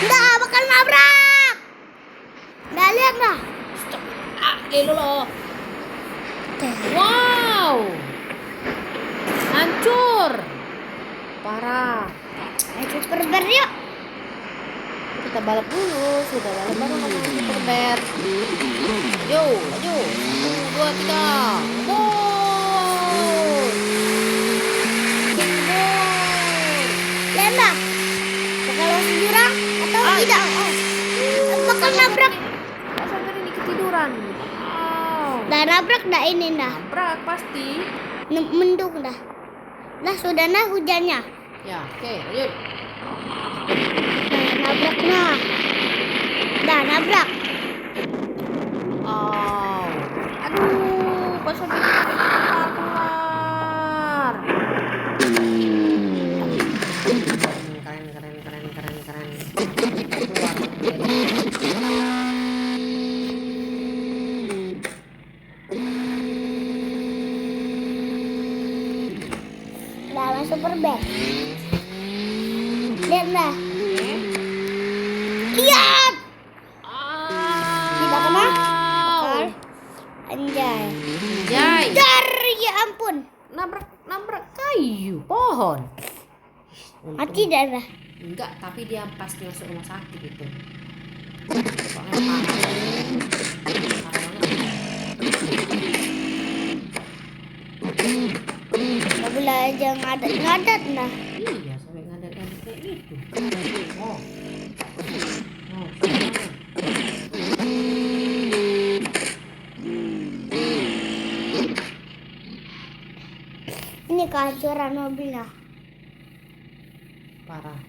Nggak bakal nabrak. Nggak lihat dah. Stop. Dulu. Wow. Hancur. Parah. Ayo super bear yuk. Kita balap dulu. Sudah balap baru ngomong super bear. Yo, maju. 1, 2, 3. Wow. Lihat dah. Bakal masuk jurang atau tidak? Bakal nabrak. Pak Sopir ini ketiduran. Wow. Dah nabrak dah ini dah. Nabrak pasti. Mendung dah. Nah sudah nah hujannya. Ya, oke, lanjut. Nah nabrak nah. Dah nabrak. Oh. Aduh, Pak Sopir keluar. Keren. Dah masuk super bear. Lihat dah. Lihat. Tidak kena. Bakal. Anjay. Jai. Dar, ya ampun. Nabrak kayu, pohon. Mati dah dah. Enggak, tapi dia pasti masuk rumah sakit itu. Soalnya parah banget. Gak boleh aja ngadat nah. Iya, sampai ngadat-ngadat kayak gitu. Oh. Ini kehancuran mobilnya. Parah.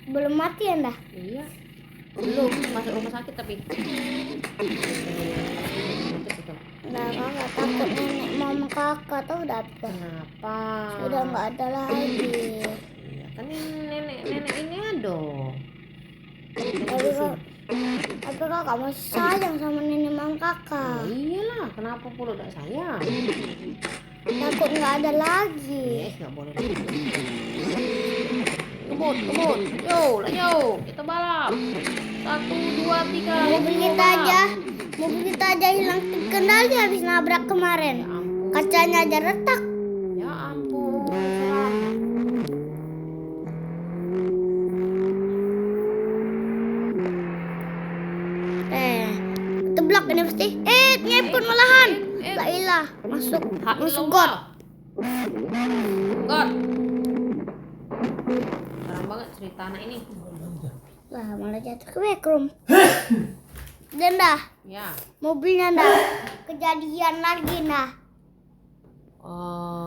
Belum mati ya dah. Iya. Belum masuk rumah sakit tapi. Nah kakak takut nenek mama kakak tahu dapat. Kenapa? Sudah nggak ada lagi. Iya, kan ini nenek ini ada. Tapi kakak masih sayang sama nenek mama kakak. Iyalah, kenapa pula tak sayang? Takut nggak ada lagi. Nggak boleh. Kebut. Yo, kita balap. 1, 2, 3. Mobil kita aja hilang kendali habis nabrak kemarin. Kacanya aja retak. Ya ampun. Teblak ini pasti. Ngepun malahan. La ilah, masuk got. God. Serem banget cerita anak ini. Lah malah jatuh ke backroom. Dan dah, Ya. mobilnya dah kejadian lagi nah. Oh.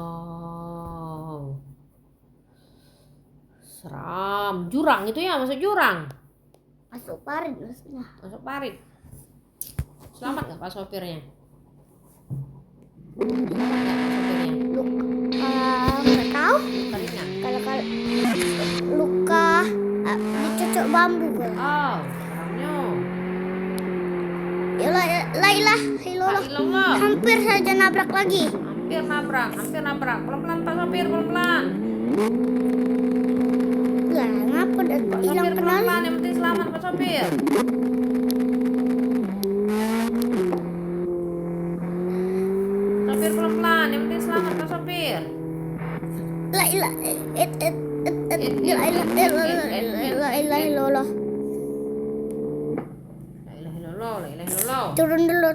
Seram. Jurang itu ya, masuk jurang. Masuk parit maksudnya. Masuk parit. Selamat nggak Pak sopirnya? Nggak tahu. Paritnya. Kalau luka dicocok bambu kan. Oh, seramnya. Ilah, hampir saja nabrak lagi. Hampir nabrak. Pelan-pelan Pak sopir, pelan-pelan. Lah, ngapa dah Pak hilang sopir kendali? pelan-pelan, yang penting selamat Pak sopir. Sopir pelan-pelan, yang penting selamat Pak sopir. La ilah illallah. La ilaha illallah. Turun dulu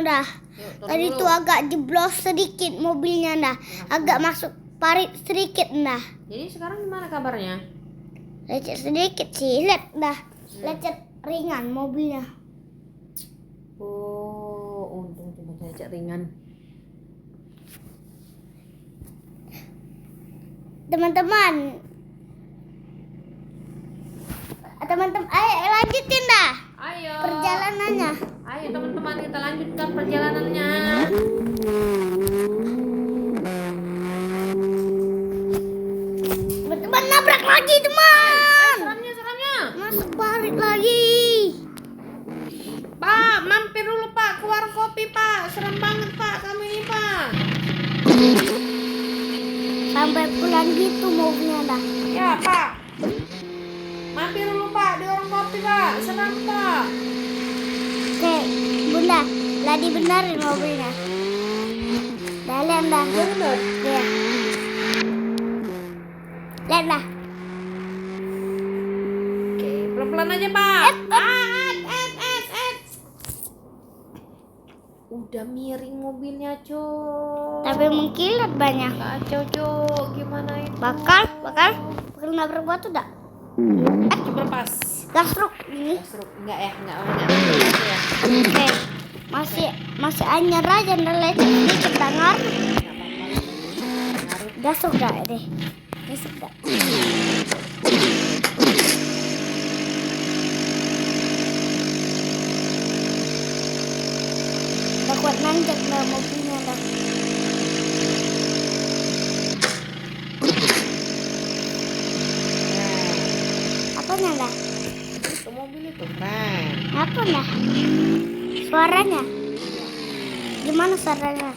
dah. Yuk, turun Tadi dulu. tuh agak jeblos sedikit mobilnya dah. Agak masuk parit sedikit dah. Jadi sekarang gimana kabarnya? Lecet sedikit sih, lihat dah. Lecet ringan mobilnya. Oh, untung cuma lecet ringan. Teman-teman, ayo lanjutin dah Ayo. perjalanannya. Ayo teman-teman, kita lanjutkan perjalanannya. Teman-teman nabrak lagi teman. Seramnya. Masuk parit lagi. Pak, mampir dulu Pak ke warung kopi Pak. Serem banget Pak kamu ini Pak. Sampai pulang gitu mobilnya dah. Ya Pak. Mampir dulu Pak, di warung kopi Pak. Senang Pak. Oke, Bunda, lah dibenerin mobilnya. Dah lihat dah. Bener. Ya. Lihat dah. Oke, pelan-pelan aja Pak. Udah miring mobilnya Cok. Tapi mengkilat banyak. Kacau Cok, gimana itu? Bakal nabrak batu dah. Berpas. Gasruk ini. Gasruk enggak ya, enggak ya. Oke. Masih anyar aja ndak lecet dikit tak ngaruh. Gasruk dah deh. Gasruk dah. Udah kuat nanjak dah mobilnya dah. Apanya dah? Itu mobil itu keren. Apa dah? Suaranya? Gimana suaranya?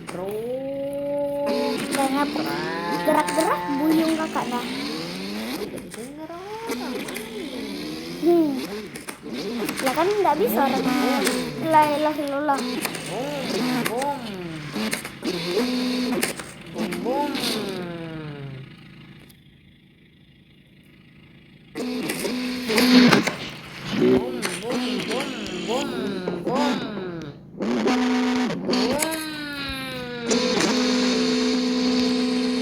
Terus Kayak ngapa? Gerak-gerak buyung kakak dah. denger orang. Ya kan nggak bisa orang la ilaha illallah. Bom. Bom.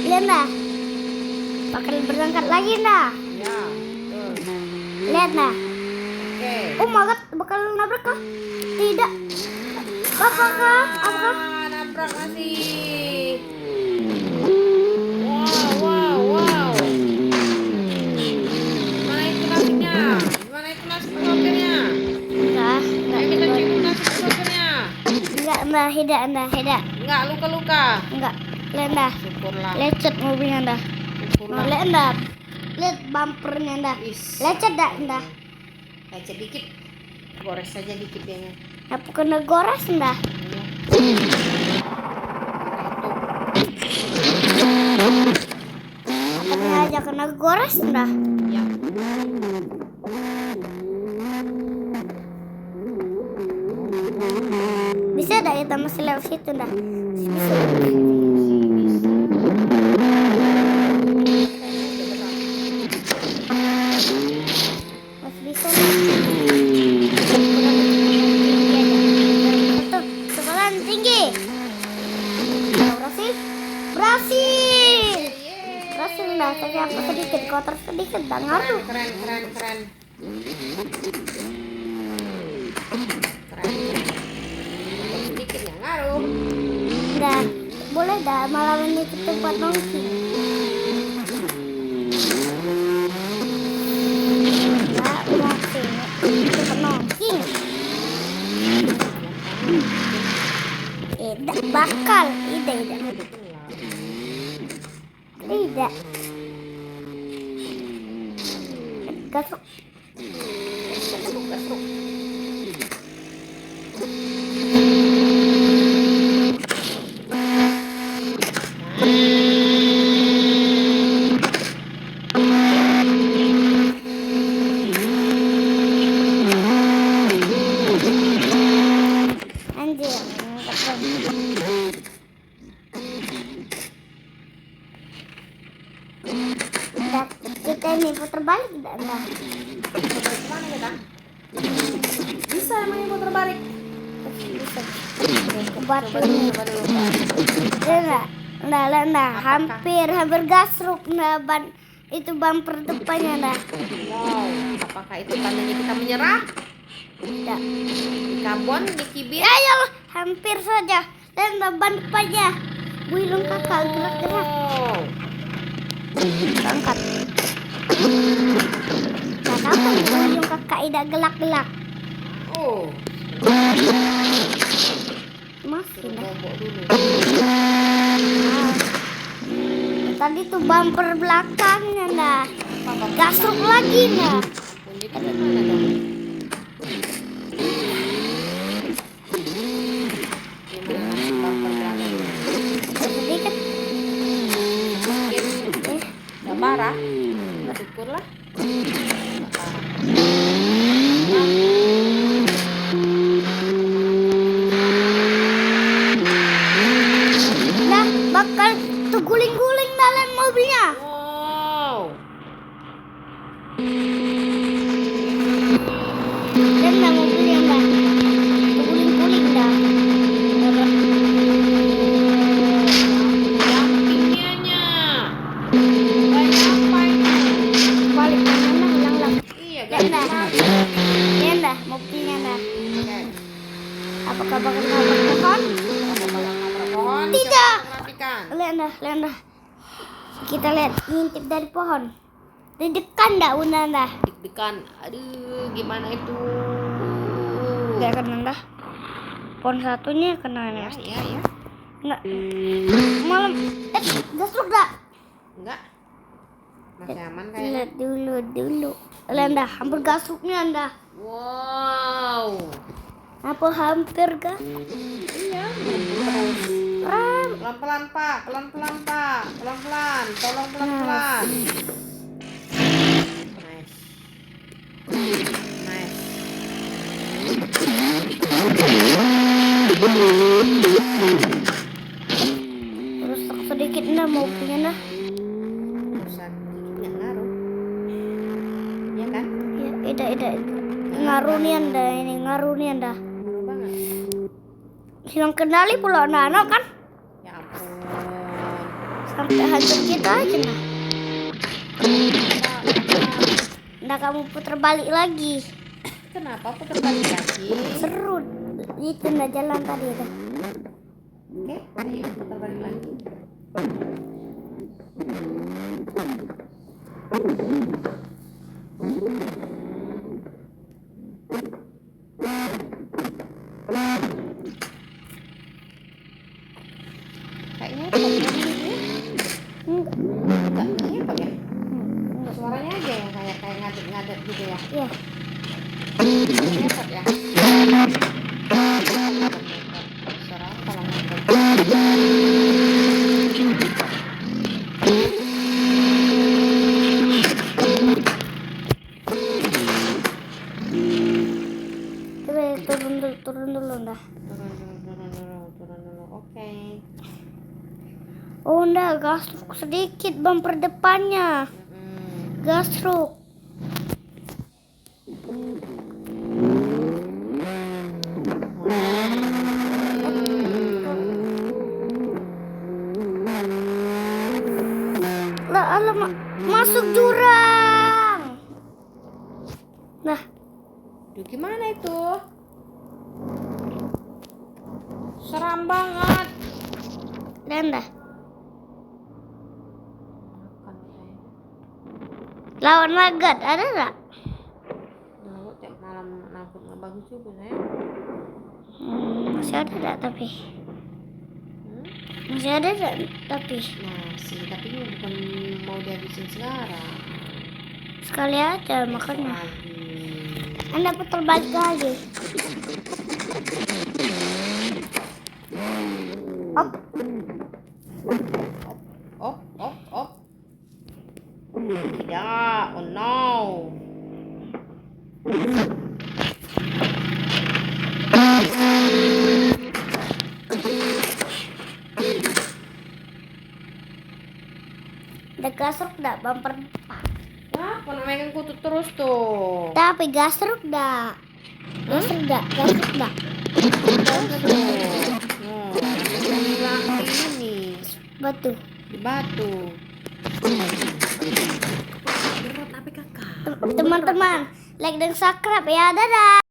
Lihat dah. Bakal berangkat lagi dah. Ya, Lihat dah. oke. Oh my god, bakal nabrak kah? Tidak. Kakak kah? Apakah? Nabrak masih. Wow. Gimana itu nasinya? Gimana itu nasi sopirnya? Enggak Kita cium nasi sopirnya. Tidak. Enggak luka-luka. Enggak. Lihat dah. Syukurlah. Lecet mobilnya dah. Syukurlah. Lihat dah. Lihat bumpernya dah. Is. Lecet dah. Lecet dikit. Gores saja dikit ya. Apa kena gores dah? Apanya aja kena gores dah. Ya. Bisa dah kita masih lewat situ dah. Bisa. Masih bisa dah. Satu, sekolah tinggi. Berhasil dah. Tapi apa sedikit kotor sedikit dah ngaruh. Keren. Sedikit yang ngaruh. Dah, boleh dah malam ini ke tempat nongki. Dah, nongki. Tempat nongki. Tidak bakal. Tidak. Gasuk. Gasruk. Anjir. Dah, kita ini putar balik tidak dah. Gimana kita? Bisa emang yang putar balik. Kebat Coba dulu. Nah, hampir gasruk nah itu bumper depannya dah. Wow, apakah itu tandanya kita menyerah? Tidak. Di karbon, di kibir. Ayo, hampir saja. Dan ban depannya. Wilung kakak gerak-gerak. Wow. Angkat. Gak tahu kan wilung kakak tidak gelak-gelak. Oh, Masih dah. bobok dulu. Ah. Tadi tuh bumper belakangnya dah. Gasruk lagi dah. Kunci kan mana dong? Gimana bumper belakang? Sedikit Berguling-guling dalam mobilnya. Wow. Dan dah mobilnya dah. Berguling-guling dah. Lampinya. Banyak apa ini? Balik kanan dah, hilang lah. Iya, Dan dah. ganti. Dan dah, mobilnya dah. Oke. Apakah bakal nabrak pohon? Apa bakal nabrak pohon? Tidak. Coba perhatikan. Lihat dah. Kita lihat ngintip dari pohon. Deg-degan dah Bunda dah. Deg-degan. Aduh, gimana itu? Gak kena dah. Pohon satunya kena Ya, nih. ya. Enggak. Malam. Gasruk dah. Enggak. Masih aman kayaknya. Lihat dulu. Lihat dah, hampir gasruknya dah. Wow. Apa hampir gak? Iya. Pelan-pelan Pak, pelan-pelan Pak, pelan-pelan, tolong pelan-pelan. Nice. Rusak sedikit dah mobilnya dah. Rusak dikit nggak ngaruh. Ya kan? Ya, ida. Ngaruh nih anda ini, ngaruh nih anda. Ngaruh banget. Hilang kendali pula anak kan? Ya ampun. Sampai hancur kita aja nah. Nggak kamu putar balik lagi. Kenapa putar balik lagi? Seru. Itu nggak jalan tadi dah. Oke, ayo putar balik lagi. Kayaknya enggak ngepot ya? Suaranya aja yang kayak ngadet-ngadet gitu ya. Iya. Ngepot ya. Suara apa lah ngepot? Coba turun dulu dah. Turun dulu. Oke. Oh enggak, gasruk sedikit bumper depannya. Gasruk. Lah, alamak, masuk jurang. Nah, Duh, gimana itu? Seram banget. dan dah. Makan saya. Lawan lagat ada nggak? Nah, tiap malam nabut nggak bagus juga saya. Masih ada nggak tapi? Hmm? Masih ada nggak tapi? Masih, tapi ini bukan mau dihabisin sekarang. Sekali aja makanya. Lagi. Anda putar balik lagi. Op. Op. Tidak, oh no. Ada gasruk dah bumper depan. Wah, kok megang kutut terus tuh. Tapi gasruk dah. Gasruk dah. Hilang ini Batu. di batu. Berat apa kakak? Teman-teman, like dan subscribe ya. Dadah.